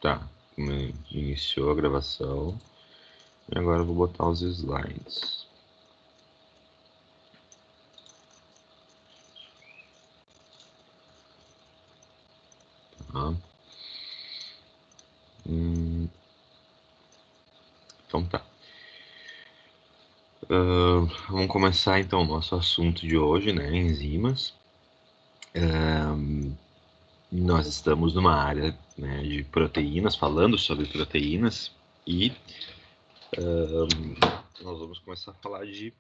Tá, iniciou a gravação. E agora eu vou botar os slides. Tá. Então tá. Vamos começar então o nosso assunto de hoje, né? Enzimas. Nós estamos numa área, né, de proteínas, falando sobre proteínas, e nós vamos começar a falar de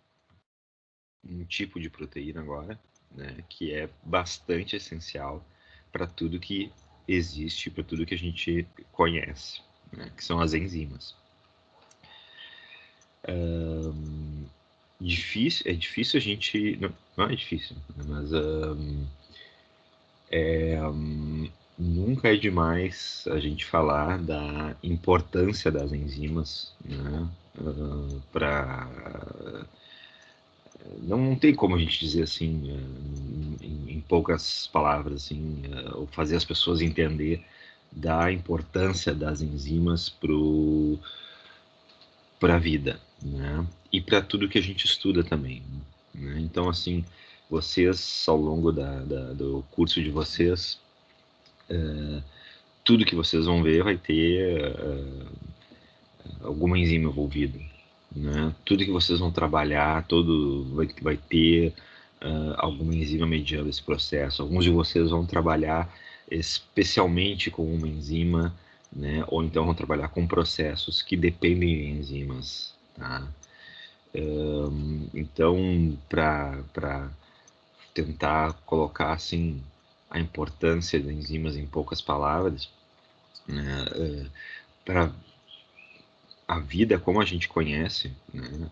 um tipo de proteína agora, né, que é bastante essencial para tudo que existe, para tudo que a gente conhece, né, que são as enzimas. É difícil a gente, não é difícil, mas nunca é demais a gente falar da importância das enzimas, né, para não tem como a gente dizer assim, em poucas palavras, assim, ou fazer as pessoas entender da importância das enzimas para a vida, né? E para tudo que a gente estuda também, né? Então, assim, vocês, ao longo do curso de vocês, tudo que vocês vão ver vai ter alguma enzima envolvida, né? Tudo que vocês vão trabalhar, todo vai ter alguma enzima mediando esse processo. Alguns de vocês vão trabalhar especialmente com uma enzima, né? Ou então vão trabalhar com processos que dependem de enzimas, tá? Então, para tentar colocar assim a importância das enzimas em poucas palavras, né? Para a vida como a gente conhece, né?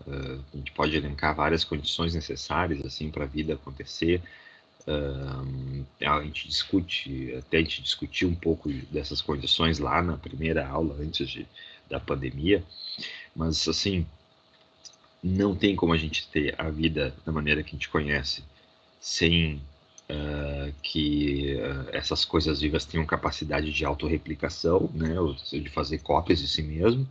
A gente pode elencar várias condições necessárias assim para a vida acontecer. A gente discute, até a gente discutiu um pouco dessas condições lá na primeira aula antes da pandemia, mas assim não tem como a gente ter a vida da maneira que a gente conhece sem que essas coisas vivas tenham capacidade de autorreplicação, né, ou seja, de fazer cópias de si mesmo,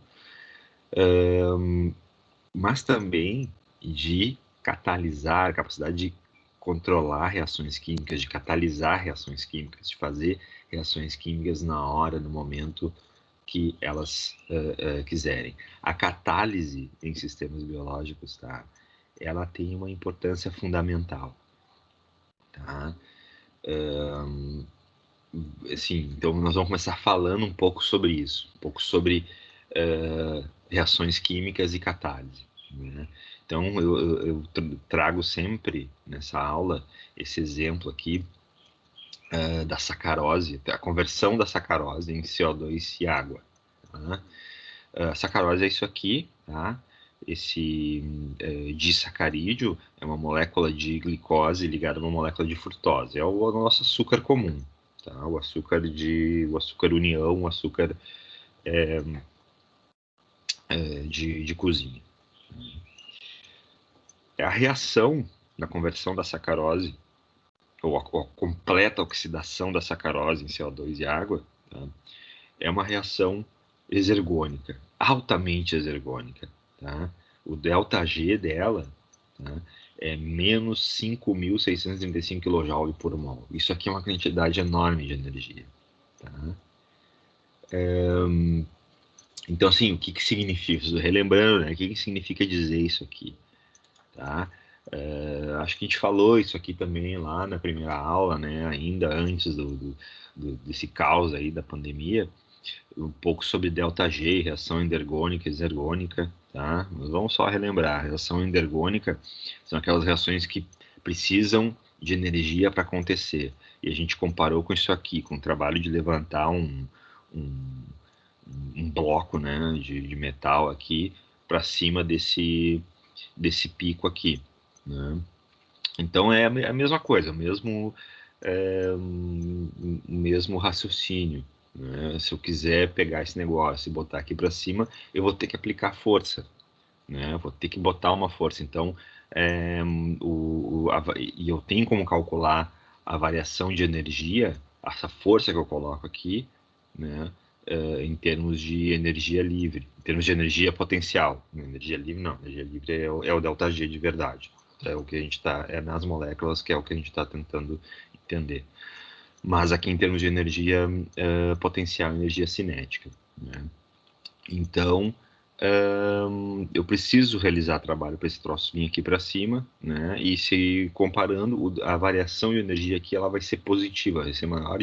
mas também de catalisar, capacidade de controlar reações químicas, de catalisar reações químicas, de fazer reações químicas na hora, no momento que elas quiserem. A catálise em sistemas biológicos, tá? Ela tem uma importância fundamental, tá? Assim, então nós vamos começar falando um pouco sobre isso, um pouco sobre reações químicas e catálise, né? Então eu trago sempre nessa aula esse exemplo aqui da sacarose, a conversão da sacarose em CO2 e água. Tá? A sacarose é isso aqui, tá? Esse disacarídeo é uma molécula de glicose ligada a uma molécula de frutose. É o nosso açúcar comum, tá? O açúcar união, o açúcar de cozinha. A reação da conversão da sacarose, ou a completa oxidação da sacarose em CO2 e água, tá? É uma reação exergônica, altamente exergônica, tá? O ΔG dela, tá, é menos 5.635 kJ por mol. Isso aqui é uma quantidade enorme de energia. Tá? Então, assim, o que, que significa? Relembrando, né, o que, que significa dizer isso aqui? Tá? Acho que a gente falou isso aqui também lá na primeira aula, né, ainda antes desse caos aí da pandemia, um pouco sobre ΔG, reação endergônica e exergônica, tá? Mas vamos só relembrar, a reação endergônica são aquelas reações que precisam de energia para acontecer. E a gente comparou com isso aqui, com o trabalho de levantar um, um bloco, né, de metal aqui para cima desse pico aqui, né? Então é a mesma coisa, mesmo raciocínio, né? Se eu quiser pegar esse negócio e botar aqui para cima, eu vou ter que aplicar força, né? Eu vou ter que botar uma força. Então, é, e eu tenho como calcular a variação de energia, essa força que eu coloco aqui, né? em termos de energia livre, em termos de energia potencial. Energia livre não, energia livre é o ΔG de verdade. É o que a gente está, é nas moléculas que é o que a gente está tentando entender. Mas aqui em termos de energia potencial, energia cinética, né? Então, eu preciso realizar trabalho para esse troço vir aqui para cima, né? E se comparando, a variação de energia aqui ela vai ser positiva, vai ser maior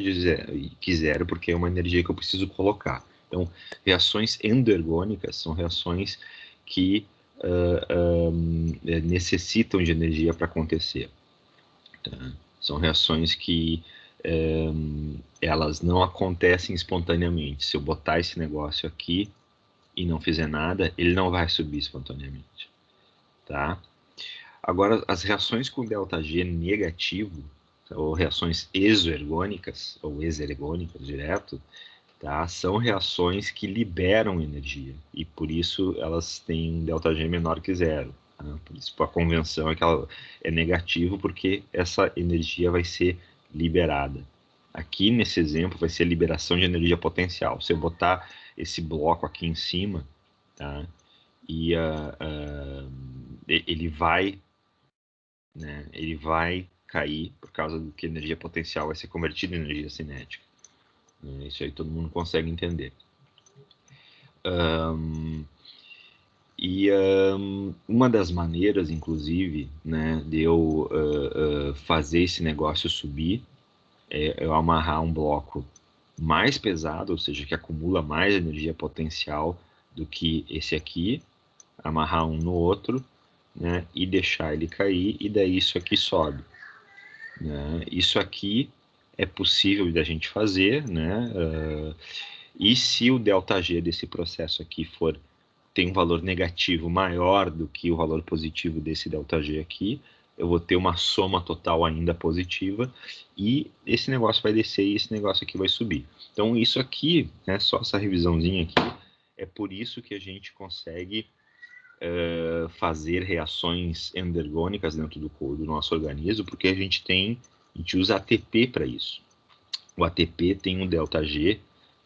que zero, porque é uma energia que eu preciso colocar. Então, reações endergônicas são reações que necessitam de energia para acontecer. Tá? São reações que elas não acontecem espontaneamente. Se eu botar esse negócio aqui e não fizer nada, ele não vai subir espontaneamente, tá? Agora, as reações com ΔG negativo, ou reações exoergônicas, ou exergônicas direto, tá? São reações que liberam energia, e por isso elas têm um ΔG menor que zero. Tá? Por isso a convenção é que ela é negativo, porque essa energia vai ser liberada. Aqui, nesse exemplo, vai ser liberação de energia potencial. Se eu botar esse bloco aqui em cima, tá? E ele vai, né? Ele vai cair por causa do que a energia potencial vai ser convertida em energia cinética. Né? Isso aí todo mundo consegue entender. Uma das maneiras, inclusive, né, de eu fazer esse negócio subir é eu amarrar um bloco mais pesado, ou seja, que acumula mais energia potencial do que esse aqui, amarrar um no outro, né, e deixar ele cair, e daí isso aqui sobe. Né? Isso aqui é possível da gente fazer, né? E se o ΔG desse processo aqui tem um valor negativo maior do que o valor positivo desse ΔG aqui, eu vou ter uma soma total ainda positiva, e esse negócio vai descer e esse negócio aqui vai subir. Então isso aqui, né, só essa revisãozinha aqui, é por isso que a gente consegue fazer reações endergônicas dentro do nosso organismo, porque a gente usa ATP para isso. O ATP tem um ΔG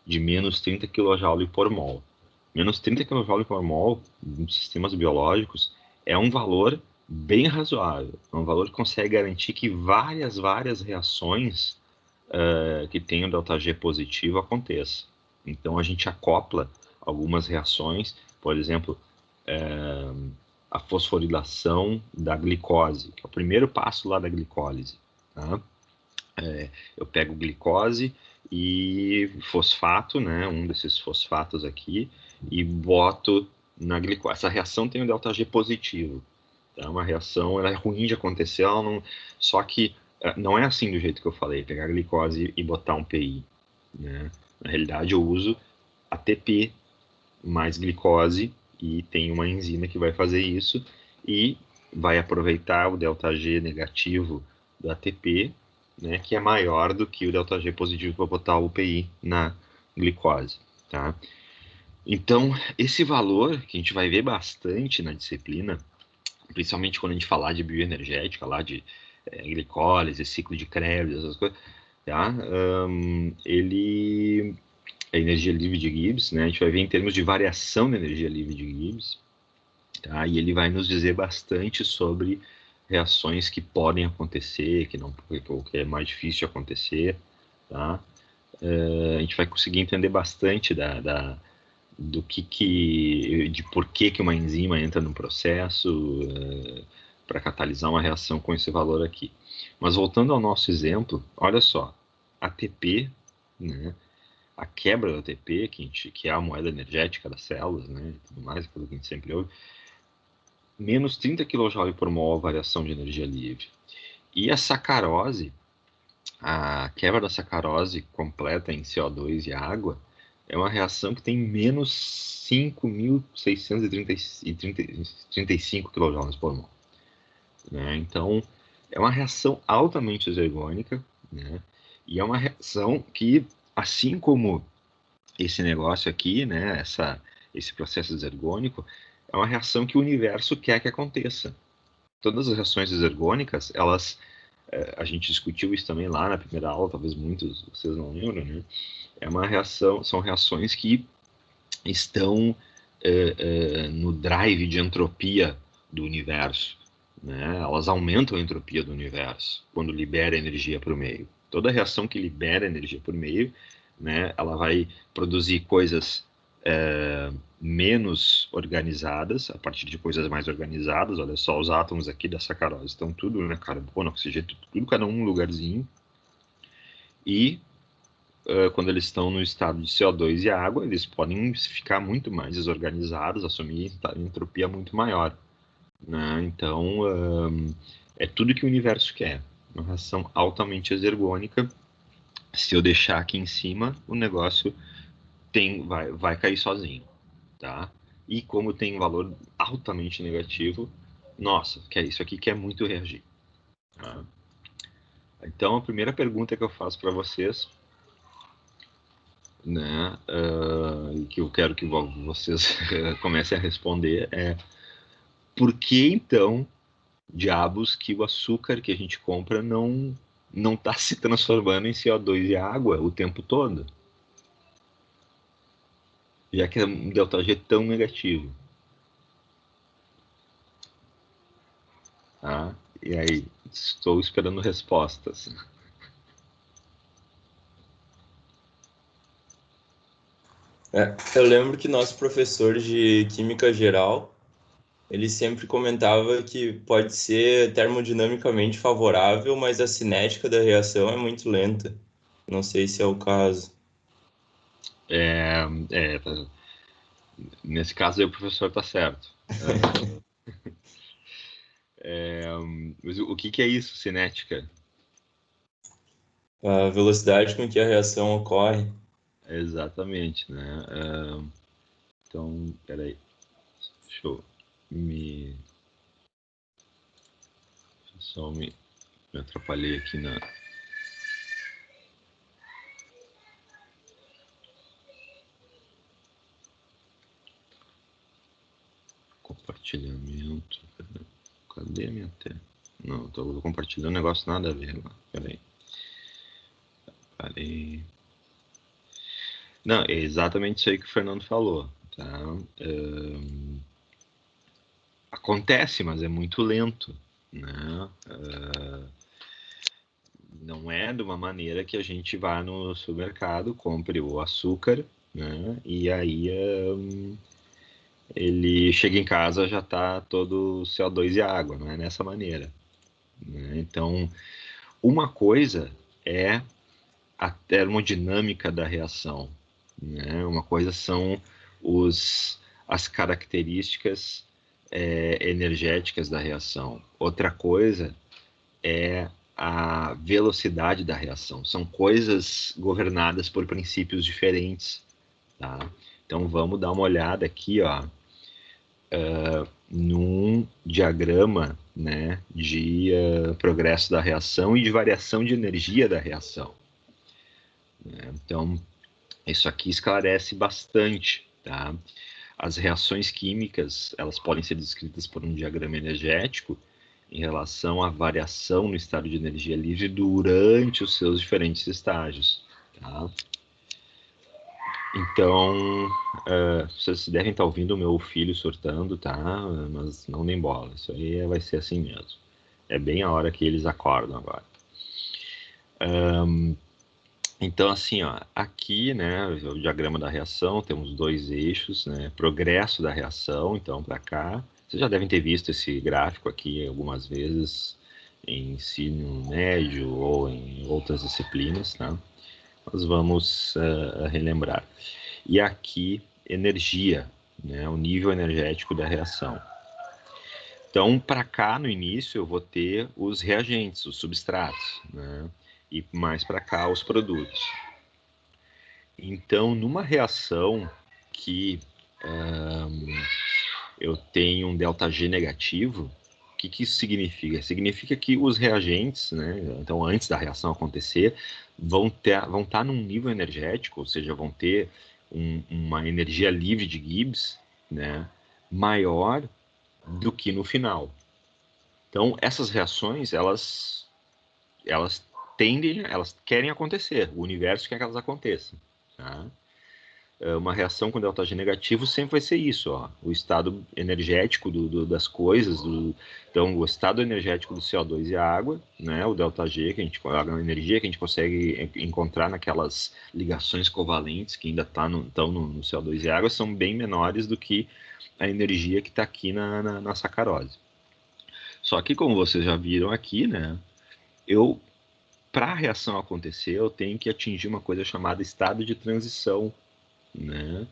de menos 30 kJ por mol. Menos 30 kJ por mol em sistemas biológicos é um valor bem razoável. É um valor que consegue garantir que várias reações que tenham ΔG positivo aconteçam. Então a gente acopla algumas reações, por exemplo, a fosforilação da glicose, que é o primeiro passo lá da glicólise. Tá? Eu pego glicose e fosfato, né, um desses fosfatos aqui, e boto na glicose. Essa reação tem um ΔG positivo. É uma reação, ela é ruim de acontecer, só que não é assim do jeito que eu falei, pegar a glicose e botar um PI. Né? Na realidade, eu uso ATP mais glicose, e tem uma enzima que vai fazer isso e vai aproveitar o ΔG negativo do ATP, né, que é maior do que o ΔG positivo para botar o UPI na glicose, tá? Então, esse valor que a gente vai ver bastante na disciplina, principalmente quando a gente falar de bioenergética, lá de glicólise, ciclo de Krebs, essas coisas, tá? Ele a energia livre de Gibbs, né? A gente vai ver em termos de variação da energia livre de Gibbs, tá? E ele vai nos dizer bastante sobre reações que podem acontecer, que é mais difícil de acontecer, tá? A gente vai conseguir entender bastante de por que uma enzima entra no processo para catalisar uma reação com esse valor aqui. Mas voltando ao nosso exemplo, olha só, ATP, né? A quebra do ATP, que é a moeda energética das células, né, e tudo mais, aquilo que a gente sempre ouve, menos 30 kJ por mol variação de energia livre. E a sacarose, a quebra da sacarose completa em CO2 e água, é uma reação que tem menos 5.635 kJ por mol. Né? Então, é uma reação altamente exergônica, né? E é uma reação que, assim como esse negócio aqui, né, esse processo exergônico, é uma reação que o universo quer que aconteça. Todas as reações exergônicas, elas a gente discutiu isso também lá na primeira aula, talvez muitos de vocês não lembram, né? É uma reação, são reações que estão no drive de entropia do universo, né? Elas aumentam a entropia do universo quando libera energia para o meio. Toda reação que libera energia para o meio, né, ela vai produzir coisas menos organizadas a partir de coisas mais organizadas. Olha só, os átomos aqui da sacarose estão tudo, né, carbono, oxigênio, tudo cada um lugarzinho. E quando eles estão no estado de CO2 e água, eles podem ficar muito mais desorganizados, assumir entropia muito maior, né? Então, é tudo que o universo quer. Uma reação altamente exergônica. Se eu deixar aqui em cima, o negócio vai cair sozinho, tá? E como tem um valor altamente negativo, nossa, que é isso aqui quer muito reagir. Tá? Então, a primeira pergunta que eu faço para vocês, né, que eu quero que vocês comecem a responder é: por que então, diabos, que o açúcar que a gente compra não está se transformando em CO2 e água o tempo todo? Já que é um ΔG tão negativo. Tá? E aí, estou esperando respostas. Eu lembro que nosso professor de Química Geral, ele sempre comentava que pode ser termodinamicamente favorável, mas a cinética da reação é muito lenta. Não sei se é o caso. É, é, nesse caso aí o professor está certo. Mas o que é isso, cinética? A velocidade com que a reação ocorre. Exatamente, né? Então, peraí, deixa eu me... Só me atrapalhei aqui na... Compartilhamento. Cadê a minha tela? Não, tô compartilhando um negócio nada a ver lá. Peraí. Parei. Não, é exatamente isso aí que o Fernando falou, tá? Acontece, mas é muito lento, né? Não é de uma maneira que a gente vá no supermercado, compre o açúcar, né? E aí ele chega em casa já está todo CO2 e água, não é nessa maneira, né? Então, uma coisa é a termodinâmica da reação, né? Uma coisa são as características energéticas da reação. Outra coisa é a velocidade da reação. São coisas governadas por princípios diferentes, tá? Então vamos dar uma olhada aqui, ó, num diagrama, né, de progresso da reação e de variação de energia da reação, né? Então isso aqui esclarece bastante, tá? As reações químicas, elas podem ser descritas por um diagrama energético em relação à variação no estado de energia livre durante os seus diferentes estágios, tá? Então, vocês devem estar ouvindo o meu filho surtando, tá? Mas não nem bola, isso aí vai ser assim mesmo. É bem a hora que eles acordam agora. Então, assim, ó, aqui, né, o diagrama da reação, temos dois eixos, né, progresso da reação, então, para cá. Vocês já devem ter visto esse gráfico aqui algumas vezes em ensino médio ou em outras disciplinas, tá? Nós vamos relembrar. E aqui, energia, né, o nível energético da reação. Então, para cá, no início, eu vou ter os reagentes, os substratos, né? E mais para cá, os produtos. Então, numa reação que eu tenho um ΔG negativo, o que isso significa? Significa que os reagentes, né, então antes da reação acontecer, vão estar num nível energético, ou seja, vão ter uma energia livre de Gibbs, né, maior do que no final. Então, essas reações, elas elas querem acontecer, o universo quer que elas aconteçam. Tá? Uma reação com ΔG negativo sempre vai ser isso, ó, o estado energético das coisas, então o estado energético do CO2 e a água, né, o ΔG, a energia que a gente consegue encontrar naquelas ligações covalentes que ainda estão no CO2 e água, são bem menores do que a energia que está aqui na sacarose. Só que, como vocês já viram aqui, né, para a reação acontecer, eu tenho que atingir uma coisa chamada estado de transição, né?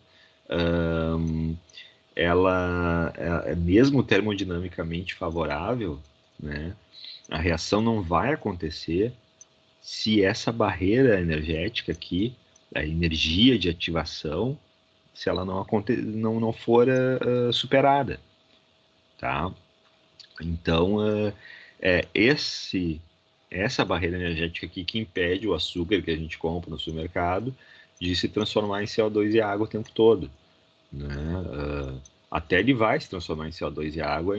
Ela é mesmo termodinamicamente favorável, né? A reação não vai acontecer se essa barreira energética aqui, a energia de ativação, se ela não for superada, tá? Então, essa barreira energética aqui que impede o açúcar que a gente compra no supermercado de se transformar em CO2 e água o tempo todo, né? Até ele vai se transformar em CO2 e água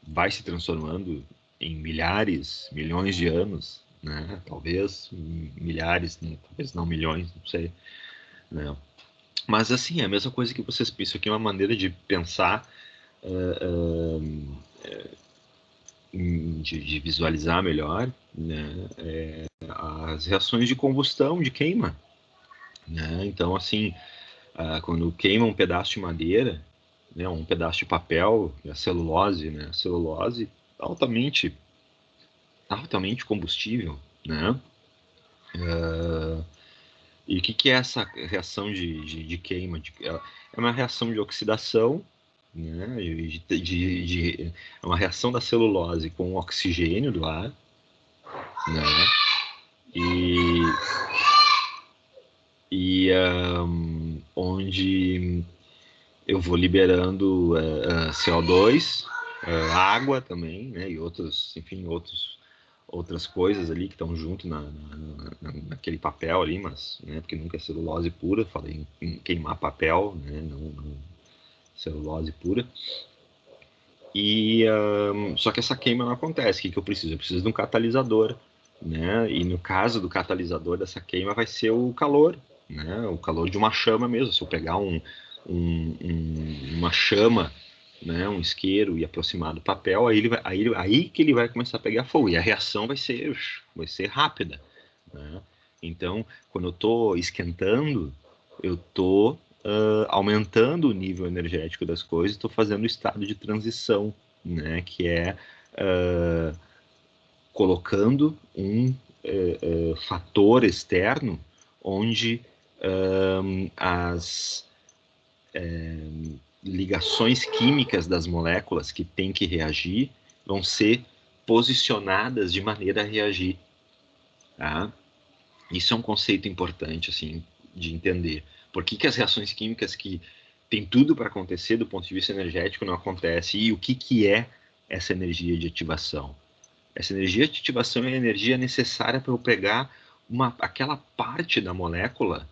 vai se transformando em milhares, milhões de anos, né? Talvez milhares, talvez não milhões, não sei, né? Mas assim, é a mesma coisa que vocês pensam. Isso aqui é uma maneira de pensar, de visualizar melhor, né? As reações de combustão, de queima, né? Então, assim, quando queima um pedaço de madeira, né, um pedaço de papel, a celulose, né? A celulose altamente combustível, né? E o que é essa reação de queima? É uma reação de oxidação, né? É uma reação da celulose com o oxigênio do ar, né? Onde eu vou liberando CO2, água também, né? E outras coisas ali que estão junto naquele papel ali, mas, né, porque nunca é celulose pura, falei em queimar papel, né, não celulose pura. Só que essa queima não acontece. O que eu preciso? Eu preciso de um catalisador, né? E no caso do catalisador dessa queima vai ser o calor, né? O calor de uma chama mesmo. Se eu pegar uma chama, né, um isqueiro e aproximar do papel, aí que ele vai começar a pegar fogo. E a reação vai ser rápida, né? Então, quando eu estou esquentando, eu estou aumentando o nível energético das coisas, estou fazendo o estado de transição, né, que é colocando um fator externo onde as ligações químicas das moléculas que têm que reagir vão ser posicionadas de maneira a reagir, tá? Isso é um conceito importante, assim, de entender. Por que as reações químicas que tem tudo para acontecer do ponto de vista energético não acontece? E o que é essa energia de ativação? Essa energia de ativação é a energia necessária para eu pegar aquela parte da molécula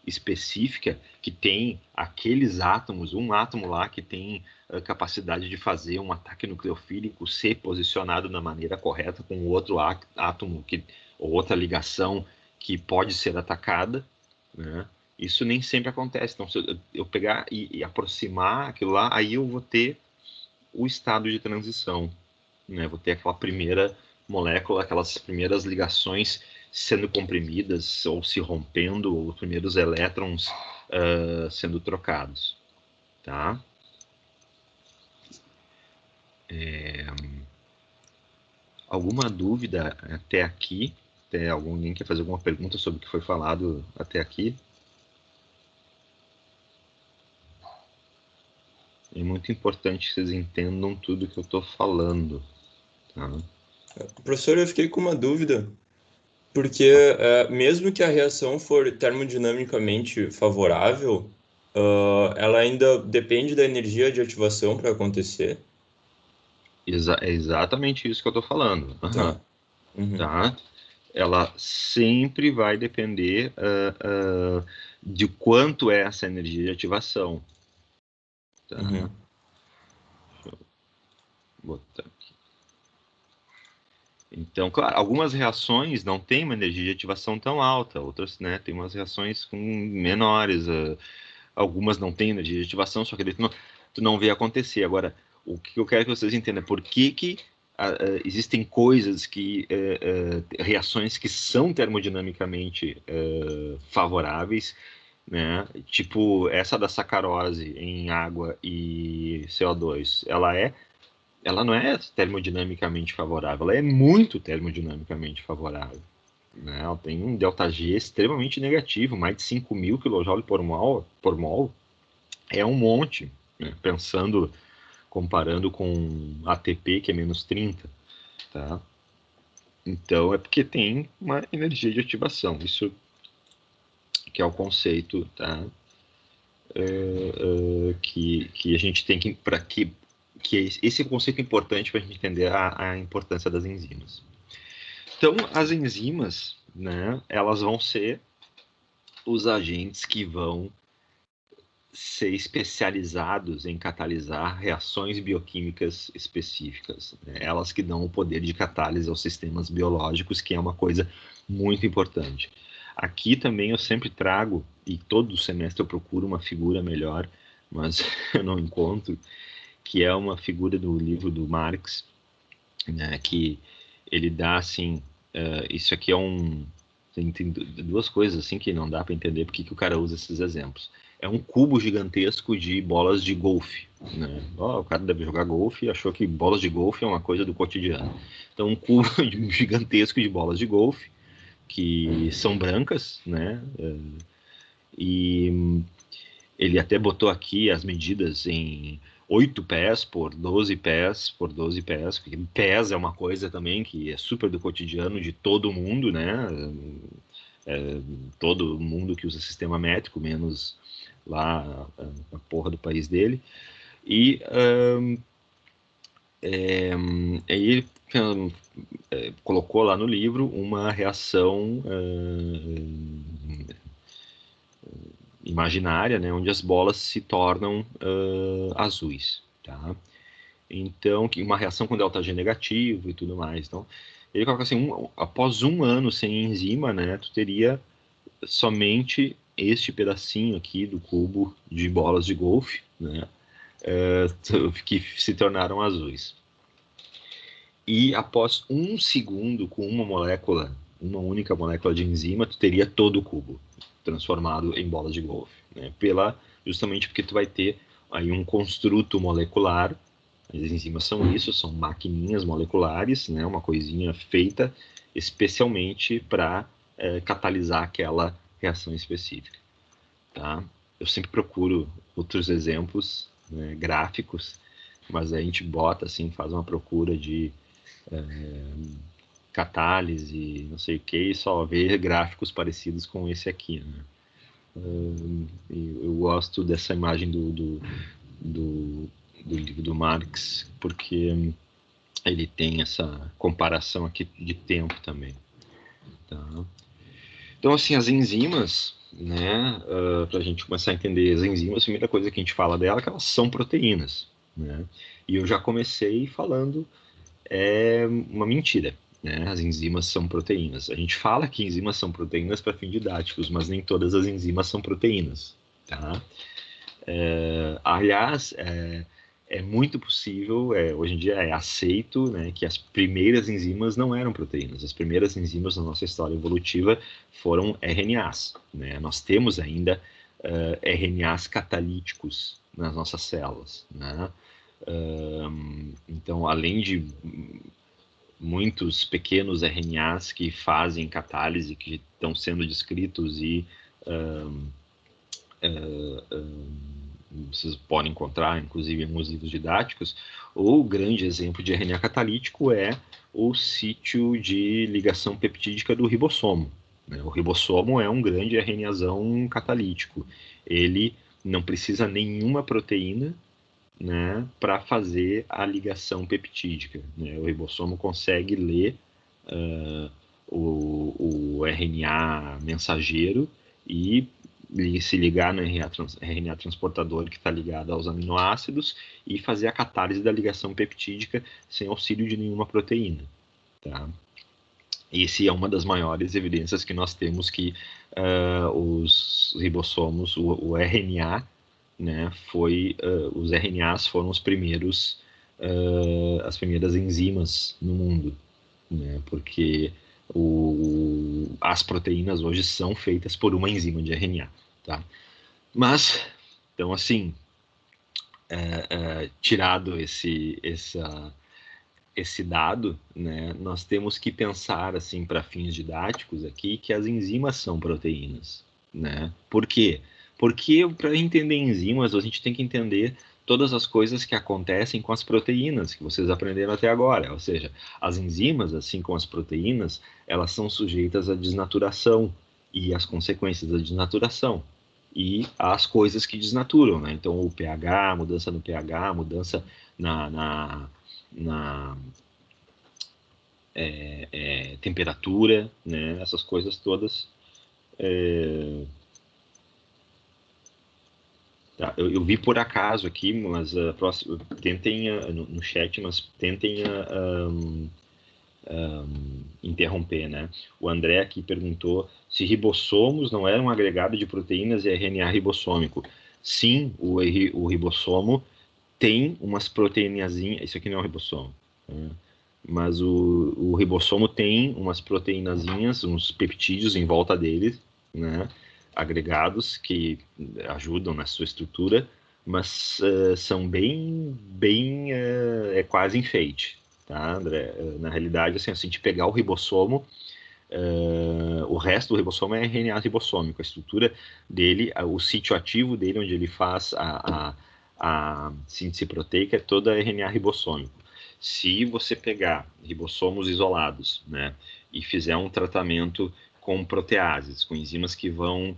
específica que tem aqueles átomos, um átomo lá que tem a capacidade de fazer um ataque nucleofílico ser posicionado da maneira correta com o outro átomo ou outra ligação que pode ser atacada, né? Isso nem sempre acontece. Então, se eu pegar e aproximar aquilo lá, aí eu vou ter o estado de transição, né? Vou ter aquela primeira molécula, aquelas primeiras ligações sendo comprimidas ou se rompendo, ou os primeiros elétrons sendo trocados, tá? Alguma dúvida até aqui? Alguém quer fazer alguma pergunta sobre o que foi falado até aqui? É muito importante que vocês entendam tudo que eu estou falando, tá? Professor, eu fiquei com uma dúvida, porque mesmo que a reação for termodinamicamente favorável, ela ainda depende da energia de ativação para acontecer. É exatamente isso que eu estou falando. Tá. Uhum. Tá? Ela sempre vai depender de quanto é essa energia de ativação. Tá? Uhum. Deixa eu botar aqui. Então, claro, algumas reações não têm uma energia de ativação tão alta, outras, né, tem umas reações com menores, algumas não têm energia de ativação, só que daí tu não vê acontecer. Agora, o que eu quero que vocês entendam é por que existem coisas que, reações que são termodinamicamente favoráveis, né? Tipo essa da sacarose em água e CO2, ela não é termodinamicamente favorável, ela é muito termodinamicamente favorável, né? Ela tem um ΔG extremamente negativo, mais de 5.000 kJ por mol, é um monte, né? Pensando, comparando com ATP, que é menos 30, tá? Então é porque tem uma energia de ativação, isso que é o conceito, tá? Que a gente tem que esse é o conceito importante para a gente entender a importância das enzimas. Então, as enzimas, né, elas vão ser os agentes que vão ser especializados em catalisar reações bioquímicas específicas, né? Elas que dão o poder de catálise aos sistemas biológicos, que é uma coisa muito importante. Aqui também eu sempre trago, e todo semestre eu procuro uma figura melhor, mas eu não encontro, que é uma figura do livro do Marx, né, que ele dá assim, isso aqui é tem duas coisas assim que não dá para entender porque que o cara usa esses exemplos. É um cubo gigantesco de bolas de golfe, né? O cara deve jogar golfe e achou que bolas de golfe é uma coisa do cotidiano. Então, um cubo gigantesco de bolas de golfe que são brancas, né? E ele até botou aqui as medidas em 8 pés por 12 pés por 12 pés, porque pés é uma coisa também que é super do cotidiano de todo mundo, né? Todo mundo que usa sistema métrico, menos lá a porra do país dele. E aí ele colocou lá no livro uma reação imaginária, né, onde as bolas se tornam azuis, tá? Então, uma reação com ΔG negativo e tudo mais. Então, ele coloca assim, após um ano sem enzima, né, tu teria somente este pedacinho aqui do cubo de bolas de golfe, né, que se tornaram azuis. E após um segundo com uma única molécula de enzima, tu teria todo o cubo transformado em bolas de golfe, né? Justamente porque tu vai ter aí um construto molecular. As enzimas são isso, são maquininhas moleculares, né? Uma coisinha feita especialmente para catalisar aquela reação específica, tá? Eu sempre procuro outros exemplos, né, gráficos, mas a gente bota assim, faz uma procura de catálise, não sei o que, e só ver gráficos parecidos com esse aqui, né? Eu gosto dessa imagem do livro do Marx, porque ele tem essa comparação aqui de tempo também. Tá? Então, assim, as enzimas, né, para a gente começar a entender as enzimas, a primeira coisa que a gente fala dela é que elas são proteínas, né? E eu já comecei falando uma mentira, né? As enzimas são proteínas. A gente fala que enzimas são proteínas para fins didáticos, mas nem todas as enzimas são proteínas, tá? Aliás, é muito possível, hoje em dia é aceito, né, que as primeiras enzimas não eram proteínas. As primeiras enzimas na nossa história evolutiva foram RNAs, né? Nós temos ainda RNAs catalíticos nas nossas células, né? Então, além de muitos pequenos RNAs que fazem catálise, que estão sendo descritos e vocês podem encontrar, inclusive, em alguns livros didáticos. O grande exemplo de RNA catalítico é o sítio de ligação peptídica do ribossomo, né? O ribossomo é um grande RNAzão catalítico. Ele não precisa nenhuma proteína, né, para fazer a ligação peptídica, né? O ribossomo consegue ler o RNA mensageiro e se ligar no RNA transportador que está ligado aos aminoácidos e fazer a catálise da ligação peptídica sem auxílio de nenhuma proteína. Tá? Esse é uma das maiores evidências que nós temos que os ribossomos, o RNA, né, os RNAs foram os primeiros, as primeiras enzimas no mundo, né, porque as proteínas hoje são feitas por uma enzima de RNA, tá? Mas, então assim, tirado esse dado, né, nós temos que pensar, assim, para fins didáticos aqui, que as enzimas são proteínas, né? Por quê? Porque para entender enzimas, a gente tem que entender todas as coisas que acontecem com as proteínas que vocês aprenderam até agora. Ou seja, as enzimas, assim como as proteínas, elas são sujeitas à desnaturação e às consequências da desnaturação e as coisas que desnaturam, né? Então, o pH, mudança no pH, mudança na temperatura, né? Essas coisas todas. Tá, eu vi por acaso aqui, mas tentem no chat, mas tentem interromper, né? O André aqui perguntou se ribossomos não eram um agregado de proteínas e RNA ribossômico. Sim, o ribossomo tem umas proteínazinhas. Isso aqui não é um ribossomo, né? Mas o ribossomo tem umas proteínazinhas, uns peptídeos em volta dele, né? Agregados que ajudam na sua estrutura, mas são bem é quase enfeite, tá, André? Na realidade, assim, se a gente pegar o ribossomo, o resto do ribossomo é RNA ribossômico, a estrutura dele, o sítio ativo dele, onde ele faz a síntese proteica, é toda RNA ribossômico. Se você pegar ribossomos isolados, né, e fizer um tratamento com proteases, com enzimas que vão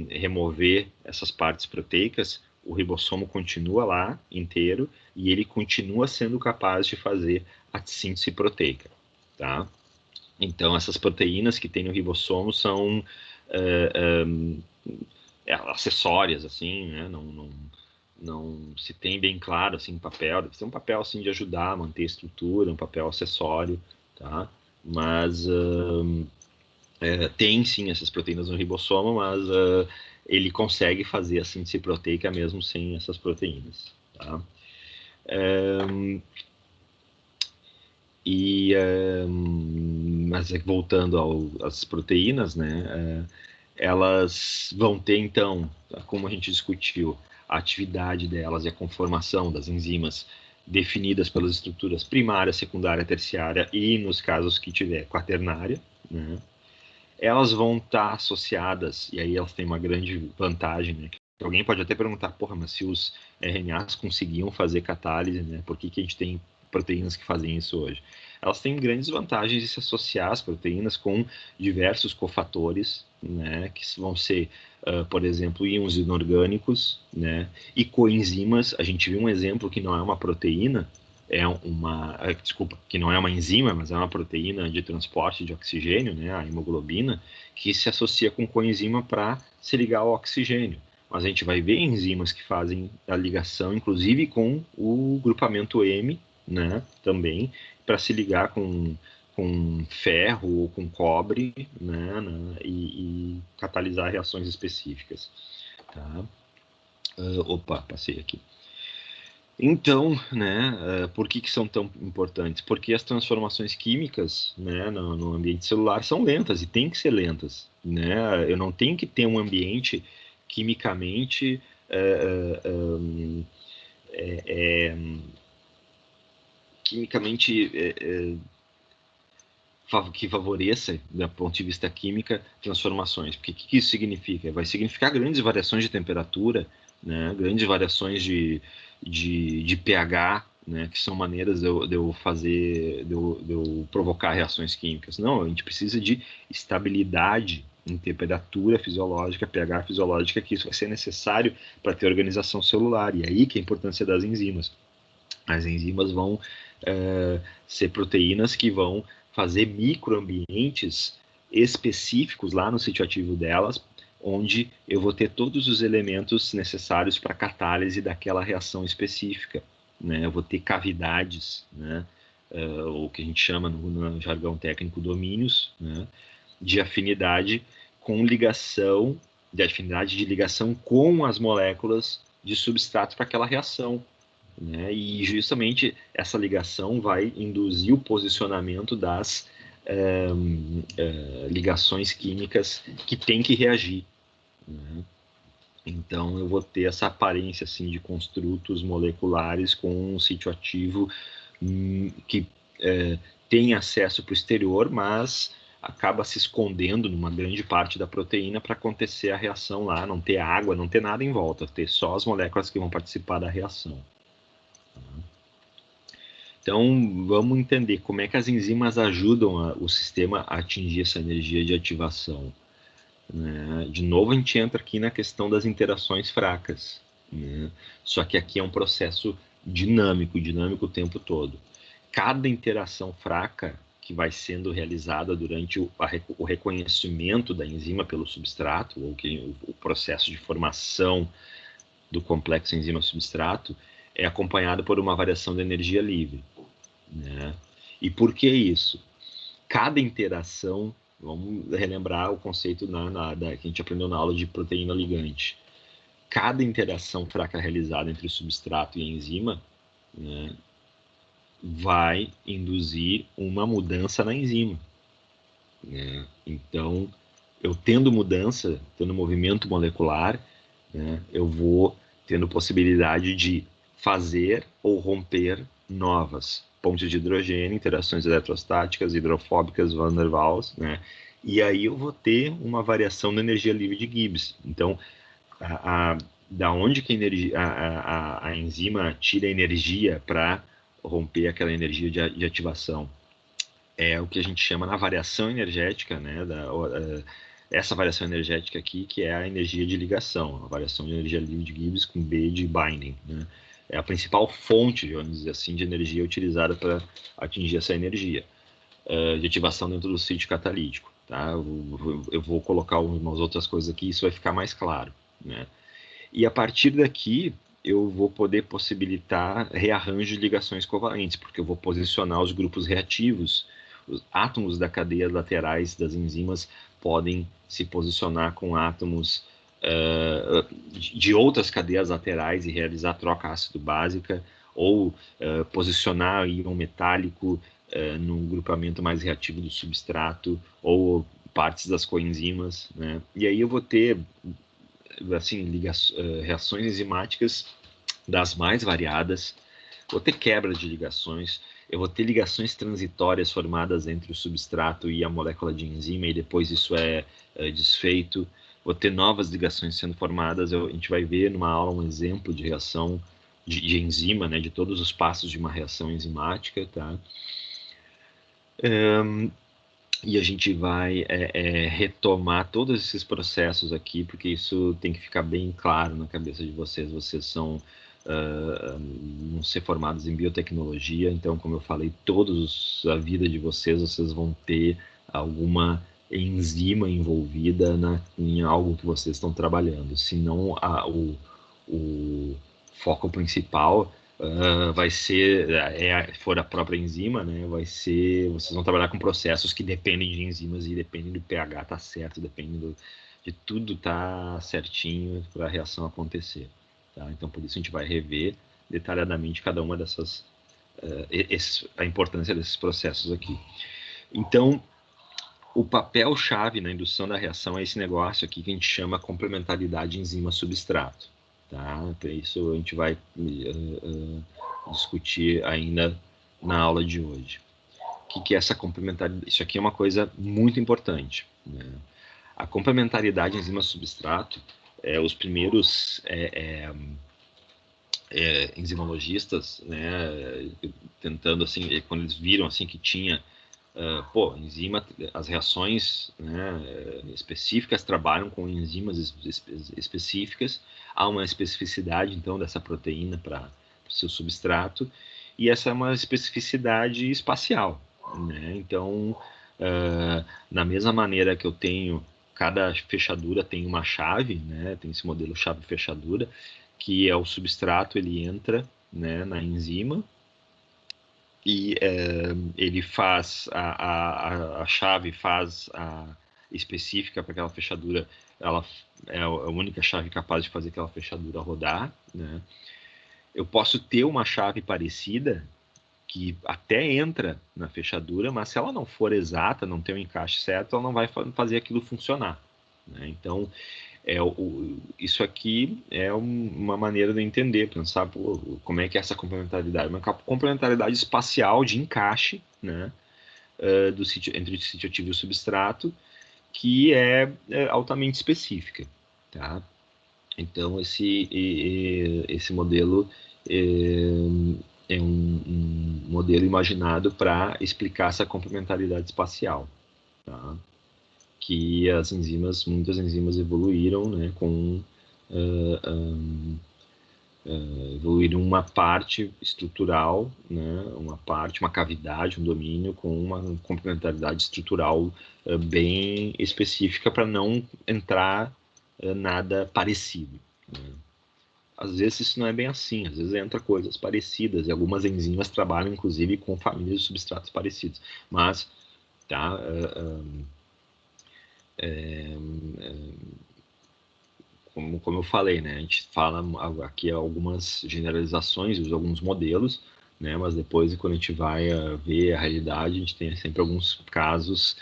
remover essas partes proteicas, o ribossomo continua lá inteiro e ele continua sendo capaz de fazer a síntese proteica, tá? Então, essas proteínas que tem no ribossomo são acessórias, assim, né? Não se tem bem claro, assim, papel. Deve ser um papel, assim, de ajudar a manter a estrutura, um papel acessório, tá? Mas tem, sim, essas proteínas no ribossomo, mas ele consegue fazer a síntese proteica mesmo sem essas proteínas, tá? Mas voltando às proteínas, né, elas vão ter, então, como a gente discutiu, a atividade delas e a conformação das enzimas definidas pelas estruturas primária, secundária, terciária e, nos casos que tiver, quaternária, né? Elas vão estar associadas, e aí elas têm uma grande vantagem, né? Alguém pode até perguntar, porra, mas se os RNAs conseguiam fazer catálise, né? Por que a gente tem proteínas que fazem isso hoje? Elas têm grandes vantagens de se associar às proteínas com diversos cofatores, né? Que vão ser, por exemplo, íons inorgânicos, né? E coenzimas. A gente viu um exemplo que não é uma proteína, desculpa, que não é uma enzima, mas é uma proteína de transporte de oxigênio, né, a hemoglobina, que se associa com coenzima para se ligar ao oxigênio. Mas a gente vai ver enzimas que fazem a ligação, inclusive com o grupamento M, né, também, para se ligar com ferro ou com cobre, né, e catalisar reações específicas. Tá? Opa, passei aqui. Então, né, por que são tão importantes? Porque as transformações químicas, né, no ambiente celular são lentas e tem que ser lentas, né? Eu não tenho que ter um ambiente quimicamente quimicamente que favoreça, do ponto de vista química, transformações. Porque o que isso significa? Vai significar grandes variações de temperatura, né, grandes variações de pH, né, que são maneiras de eu fazer, de eu provocar reações químicas. Não, a gente precisa de estabilidade em temperatura fisiológica, pH fisiológica, que isso vai ser necessário para ter organização celular. E aí que é a importância das enzimas. As enzimas vão ser proteínas que vão fazer microambientes específicos lá no sítio ativo delas, onde eu vou ter todos os elementos necessários para a catálise daquela reação específica, né? Eu vou ter cavidades, né? o que a gente chama no jargão técnico domínios, né, de afinidade com ligação, de afinidade de ligação com as moléculas de substrato para aquela reação, né? E justamente essa ligação vai induzir o posicionamento das ligações químicas que tem que reagir, né? Então eu vou ter essa aparência assim de construtos moleculares com um sítio ativo que tem acesso para o exterior, mas acaba se escondendo numa grande parte da proteína para acontecer a reação lá, não ter água, não ter nada em volta, ter só as moléculas que vão participar da reação. Então, vamos entender como é que as enzimas ajudam o sistema a atingir essa energia de ativação, né? De novo, a gente entra aqui na questão das interações fracas, né? Só que aqui é um processo dinâmico o tempo todo. Cada interação fraca que vai sendo realizada durante o reconhecimento da enzima pelo substrato, ou o processo de formação do complexo enzima-substrato, é acompanhado por uma variação de energia livre, né? E por que isso? Cada interação, vamos relembrar o conceito que a gente aprendeu na aula de proteína ligante. Cada interação fraca realizada entre o substrato e a enzima, né, vai induzir uma mudança na enzima, né? Então, eu tendo mudança, tendo movimento molecular, né, eu vou tendo possibilidade de fazer ou romper novas pontes de hidrogênio, interações eletrostáticas, hidrofóbicas, van der Waals, né? E aí eu vou ter uma variação da energia livre de Gibbs. Então, da onde que a enzima tira energia para romper aquela energia de ativação? É o que a gente chama na variação energética, né? Essa variação energética aqui, que é a energia de ligação, a variação de energia livre de Gibbs com B de binding, né? É a principal fonte, vamos dizer assim, de energia utilizada para atingir essa energia de ativação dentro do sítio catalítico, tá? Eu vou colocar umas outras coisas aqui, isso vai ficar mais claro, né? E a partir daqui, eu vou poder possibilitar rearranjo de ligações covalentes, porque eu vou posicionar os grupos reativos. Os átomos da cadeia laterais das enzimas podem se posicionar com átomos de outras cadeias laterais e realizar troca ácido-básica, ou posicionar íon metálico num grupamento mais reativo do substrato, ou partes das coenzimas, né? E aí eu vou ter assim, reações enzimáticas das mais variadas, vou ter quebra de ligações, eu vou ter ligações transitórias formadas entre o substrato e a molécula de enzima, e depois isso é desfeito, vou ter novas ligações sendo formadas, a gente vai ver numa aula um exemplo de reação de enzima, né, de todos os passos de uma reação enzimática, tá? E a gente vai retomar todos esses processos aqui, porque isso tem que ficar bem claro na cabeça de vocês. Vocês vão ser formados em biotecnologia, então, como eu falei, a vida de vocês vão ter alguma enzima envolvida em algo que vocês estão trabalhando. Se não, o foco principal vai ser, for a própria enzima, né? Vocês vão trabalhar com processos que dependem de enzimas e dependem do pH tá certo, dependem de tudo tá certinho para a reação acontecer, tá? Então, por isso a gente vai rever detalhadamente cada uma dessas, a importância desses processos aqui. Então, o papel-chave na indução da reação é esse negócio aqui que a gente chama complementaridade enzima-substrato. Tá? Então, isso a gente vai discutir ainda na aula de hoje. O que é essa complementaridade? Isso aqui é uma coisa muito importante, né? A complementaridade enzima-substrato, os primeiros enzimologistas, né, tentando assim, quando eles viram assim que tinha enzima, as reações, né, específicas trabalham com enzimas específicas, há uma especificidade então dessa proteína para o seu substrato, e essa é uma especificidade espacial, né? Então, na mesma maneira que eu tenho, cada fechadura tem uma chave, né, tem esse modelo chave-fechadura, que é o substrato, ele entra, né, na enzima, e ele faz a chave faz a específica para aquela fechadura, ela é a única chave capaz de fazer aquela fechadura rodar, né? Eu posso ter uma chave parecida que até entra na fechadura, mas se ela não for exata, não ter o encaixe certo, ela não vai fazer aquilo funcionar, né? Então, isso aqui é uma maneira de entender, pensar como é que é essa complementaridade, uma complementaridade espacial de encaixe, né, entre o sítio ativo e o substrato, que é altamente específica, tá? Então, esse modelo é um modelo imaginado para explicar essa complementaridade espacial, tá? Que muitas enzimas evoluíram, né, evoluíram uma parte estrutural, né, uma cavidade, um domínio com uma complementaridade estrutural bem específica para não entrar nada parecido, né? Às vezes isso não é bem assim, às vezes entra coisas parecidas, e algumas enzimas trabalham inclusive com famílias de substratos parecidos, mas tá, como eu falei, né, a gente fala aqui algumas generalizações, usa alguns modelos, né, mas depois, quando a gente vai ver a realidade, a gente tem sempre alguns casos